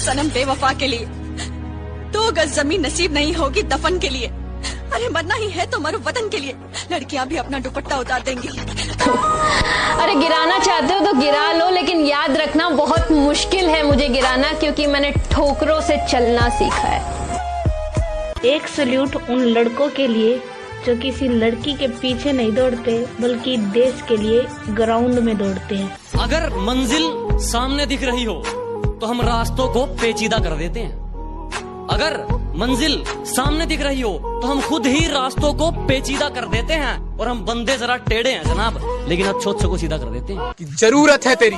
सनम बेवफा के लिए, 2 गज जमीन नसीब नहीं होगी दफन के लिए। अरे मरना ही है तो मरो वतन के लिए, लड़कियां भी अपना दुपट्टा उतार देंगी। अरे गिराना चाहते हो तो गिरा लो, लेकिन याद रखना बहुत मुश्किल है मुझे गिराना, क्योंकि मैंने ठोकरों से चलना सीखा है। एक सल्यूट उन लड़कों के लिए जो किसी लड़की के पीछे नहीं दौड़ते, बल्कि देश के लिए ग्राउंड में दौड़ते हैं। अगर मंजिल सामने दिख रही हो तो हम रास्तों को पेचीदा कर देते हैं। अगर मंजिल सामने दिख रही हो तो हम खुद ही रास्तों को पेचीदा कर देते हैं। और हम बंदे जरा टेढ़े हैं जनाब, लेकिन अच्छों को सीधा कर देते हैं। कि जरूरत है तेरी,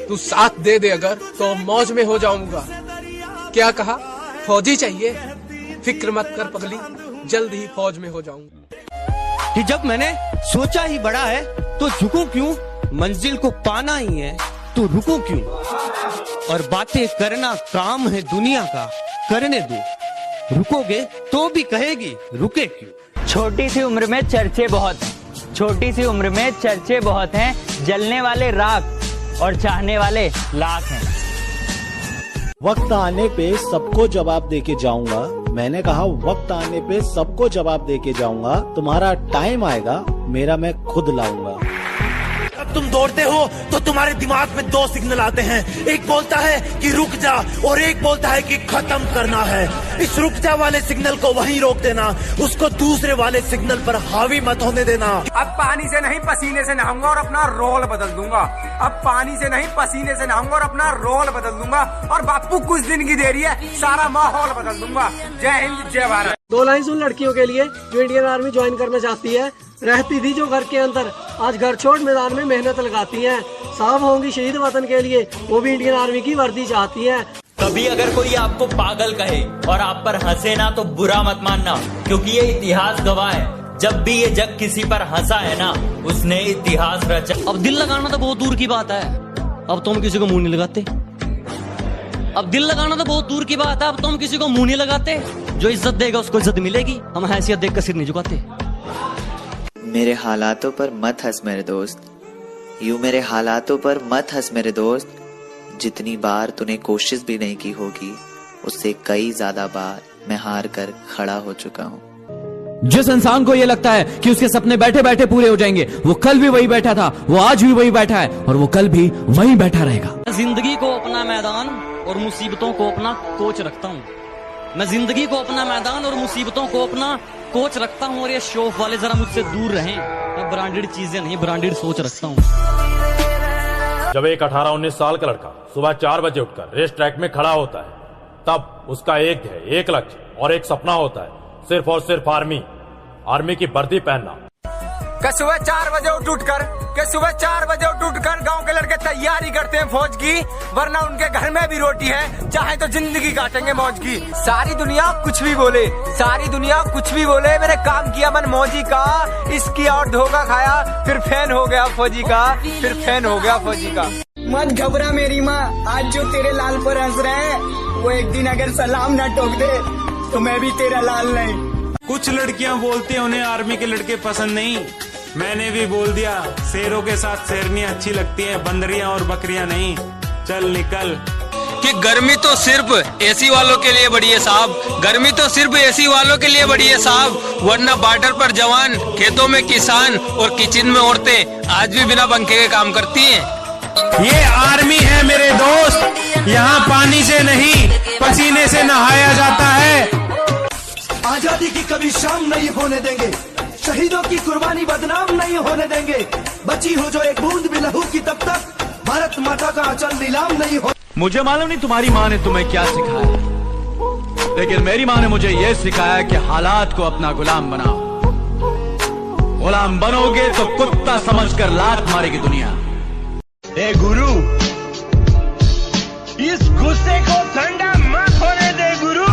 तू साथ दे दे अगर तो मौज में हो जाऊंगा। क्या कहा, फौजी चाहिए? फिक्र मत कर पगली, जल्द ही फौज में हो जाऊंगा। कि जब मैंने सोचा ही बड़ा है तो झुकूं क्यों, मंजिल को पाना ही है तो रुकूं क्यों। और बातें करना काम है दुनिया का, करने दो, रुकोगे तो भी कहेगी रुके क्यों। छोटी सी उम्र में चर्चे बहुत हैं, छोटी सी उम्र में चर्चे बहुत हैं, जलने वाले राख और चाहने वाले लाख हैं। वक्त आने पे सबको जवाब देके जाऊंगा। मैंने कहा वक्त आने पे सबको जवाब देके जाऊंगा। तुम्हारा टाइम आएगा, मेरा मैं खुद लाऊंगा। जब तुम दौड़ते हो तो तुम्हारे दिमाग में 2 सिग्नल आते हैं, एक बोलता है कि रुक जा और एक बोलता है कि खत्म करना है। इस रुक जा वाले सिग्नल को वहीं रोक देना, उसको दूसरे वाले सिग्नल पर हावी मत होने देना। अब पानी से नहीं पसीने से नहाऊंगा और अपना रोल बदल दूंगा। अब पानी से नहीं पसीने से नहाऊंगा और अपना रोल बदल दूंगा। और बापू कुछ दिन की देरी है, सारा माहौल बदल दूंगा। जय हिंद, जय भारत। 2 लाइन उन लड़कियों के लिए जो इंडियन आर्मी ज्वाइन करना चाहती है। रहती थी जो घर के अंदर, आज घर छोड़ मैदान में मेहनत लगाती हैं। साफ होंगी शहीद वतन के लिए, वो भी इंडियन आर्मी की वर्दी चाहती हैं। कभी अगर कोई आपको पागल कहे और आप पर हंसे ना तो बुरा मत मानना, क्योंकि ये इतिहास गवाह है, जब भी ये जग किसी पर हंसा है ना, उसने इतिहास रचा। अब दिल लगाना तो बहुत दूर की बात है, अब तो हम किसी को मुंह नहीं लगाते। अब दिल लगाना तो बहुत दूर की बात है, अब तो हम किसी को मुंह नहीं लगाते। जो इज्जत देगा उसको इज्जत मिलेगी, हम हैसियत देख कर सिर नहीं झुकाते। मेरे हालातों पर मत हंस मेरे दोस्त, यूं मेरे हालातों पर मत हंस मेरे दोस्त। जितनी बार तूने कोशिश भी नहीं की होगी, उससे कई ज्यादा बार मैं हार कर खड़ा हो चुका हूँ। जिस इंसान को ये लगता है कि उसके सपने बैठे बैठे पूरे हो जाएंगे, वो कल भी वही बैठा था, वो आज भी वही बैठा है और वो कल भी वही बैठा रहेगा। जिंदगी को अपना मैदान और मुसीबतों को अपना कोच रखता हूँ। मैं जिंदगी को अपना मैदान और मुसीबतों को अपना कोच रखता हूँ। और ये शौक वाले जरा मुझसे दूर रहें, मैं ब्रांडेड चीजें नहीं ब्रांडेड सोच रखता हूँ। जब एक 18-19 साल का लड़का सुबह 4 बजे उठकर रेस ट्रैक में खड़ा होता है, तब उसका एक लक्ष्य और एक सपना होता है, सिर्फ और सिर्फ आर्मी की वर्दी पहनना। सुबह 4 बजे सुबह 4 बजे उठकर गांव के लड़के तैयारी करते हैं फौज की, वरना उनके घर में भी रोटी है, चाहे तो जिंदगी काटेंगे मौज की। सारी दुनिया कुछ भी बोले, सारी दुनिया कुछ भी बोले, मैंने काम किया मन मौजी का, इसकी और धोखा खाया, फिर फैन हो गया फौजी का, फिर फैन हो गया फौजी का। मत घबरा मेरी माँ, आज जो तेरे लाल पर हंस रहे हैं, वो एक दिन अगर सलाम ना ठोक दे तो मैं भी तेरा लाल नहीं। कुछ लड़कियां बोलती हैं उन्हें आर्मी के लड़के पसंद नहीं, मैंने भी बोल दिया शेरों के साथ शेरनियां अच्छी लगती हैं, बंदरियां और बकरियां नहीं। चल निकल। कि गर्मी तो सिर्फ एसी वालों के लिए बड़ी है साहब, गर्मी तो सिर्फ एसी वालों के लिए बड़ी है साहब, वरना बॉर्डर पर जवान, खेतों में किसान और किचन में औरतें आज भी बिना पंखे के काम करती हैं। ये आर्मी है मेरे दोस्त, यहाँ पानी से नहीं पसीने से नहाया जाता है। आजादी की कभी शाम नहीं होने देंगे, शहीदों की कुर्बानी बदनाम नहीं होने देंगे। बची हो जो एक बूंद भी लहू की, तब तक भारत माता का आंचल नीलाम नहीं हो। मुझे मालूम नहीं तुम्हारी माँ ने तुम्हें क्या सिखाया, लेकिन मेरी माँ ने मुझे यह सिखाया कि हालात को अपना गुलाम बनाओ। गुलाम बनोगे तो कुत्ता समझकर लात मारेगी दुनिया। ए गुरु, इस गुस्से को ठंडा मत होने दे गुरु,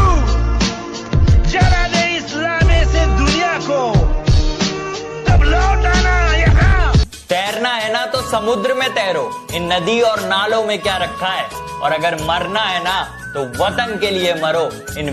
जरा दे इस लाने से दुनिया को, तब लौट आना यहाँ। तैरना है ना तो समुद्र में तैरो, इन नदी और नालों में क्या रखा है। और अगर मरना है ना तो वतन के लिए मरो, इन